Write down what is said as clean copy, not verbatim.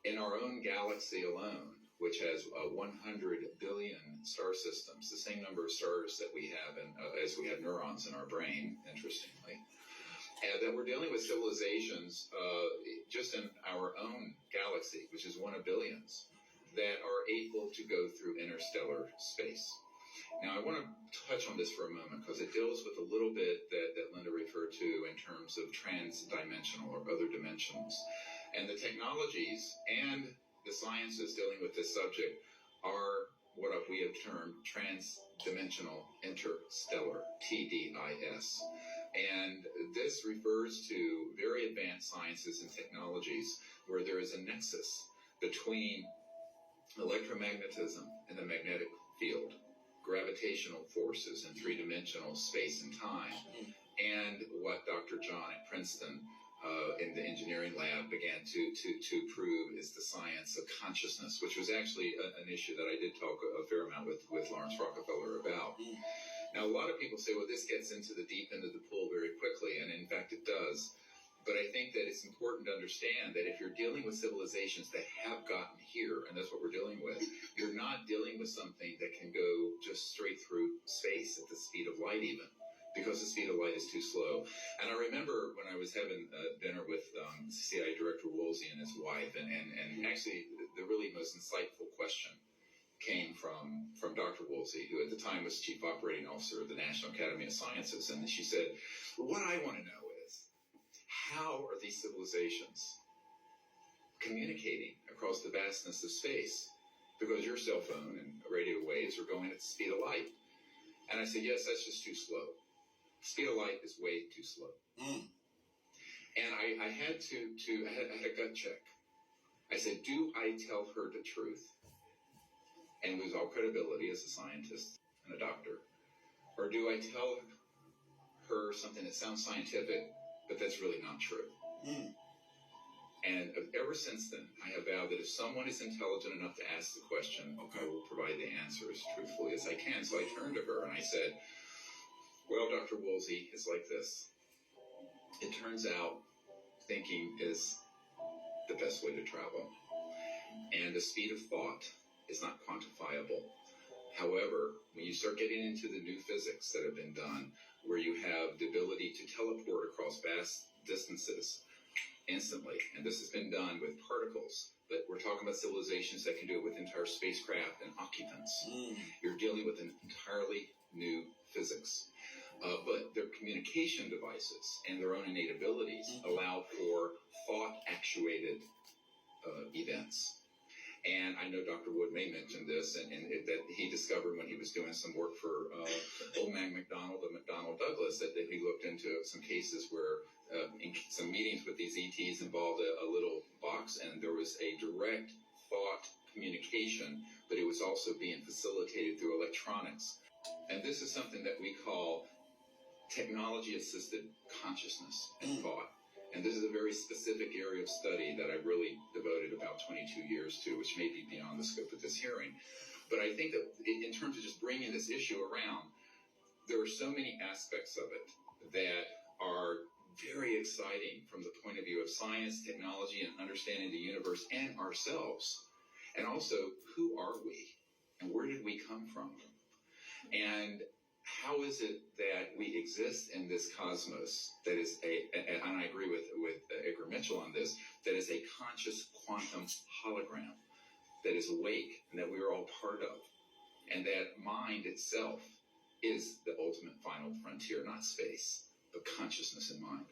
In our own galaxy alone, which has 100 billion star systems, the same number of stars that we have as we have neurons in our brain, interestingly, and that we're dealing with civilizations just in our own galaxy, which is one of billions, that are able to go through interstellar space. Now, I want to touch on this for a moment because it deals with a little bit that Linda referred to in terms of trans-dimensional or other dimensions. And the technologies and the sciences dealing with this subject are what we have termed trans-dimensional interstellar, TDIS. And this refers to very advanced sciences and technologies where there is a nexus between electromagnetism and the magnetic field, gravitational forces in three-dimensional space and time, and what Dr. John at Princeton in the engineering lab began to prove is the science of consciousness, which was actually an issue that I did talk a fair amount with Lawrence Rockefeller about. Now, a lot of people say, well, this gets into the deep end of the pool very quickly, and in fact it does. But I think that it's important to understand that if you're dealing with civilizations that have gotten here, and that's what we're dealing with, you're not dealing with something that can go just straight through space at the speed of light even, because the speed of light is too slow. And I remember when I was having dinner with CIA Director Woolsey and his wife, and actually the really most insightful question came from Dr. Woolsey, who at the time was Chief Operating Officer of the National Academy of Sciences. And she said, well, what I want to know is, how are these civilizations communicating across the vastness of space? Because your cell phone and radio waves are going at the speed of light. And I said, yes, that's just too slow. Speed of light is way too slow. And I had I had a gut check. I said, do I tell her the truth and lose all credibility as a scientist and a doctor? Or do I tell her something that sounds scientific, but that's really not true? And ever since then, I have vowed that if someone is intelligent enough to ask the question, I will provide the answer as truthfully as I can. So I turned to her and I said, well, Dr. Woolsey, it's like this. It turns out thinking is the best way to travel. And the speed of thought is not quantifiable. However, when you start getting into the new physics that have been done, where you have the ability to teleport across vast distances instantly, and this has been done with particles, but we're talking about civilizations that can do it with entire spacecraft and occupants. You're dealing with an entirely new physics. But their communication devices and their own innate abilities allow for thought-actuated events. And I know Dr. Wood may mention this, and that he discovered when he was doing some work for old man McDonald and McDonnell Douglas, that he looked into some cases where in some meetings with these ETs involved a little box, and there was a direct thought communication, but it was also being facilitated through electronics. And this is something that we call technology-assisted consciousness and thought. And this is a very specific area of study that I really devoted about 22 years to, which may be beyond the scope of this hearing. But I think that in terms of just bringing this issue around, there are so many aspects of it that are very exciting from the point of view of science, technology, and understanding the universe and ourselves. And also, who are we? And where did we come from? And how is it that we exist in this cosmos that is and I agree with Edgar Mitchell on this, that is a conscious quantum hologram that is awake and that we are all part of, and that mind itself is the ultimate final frontier, not space, but consciousness and mind.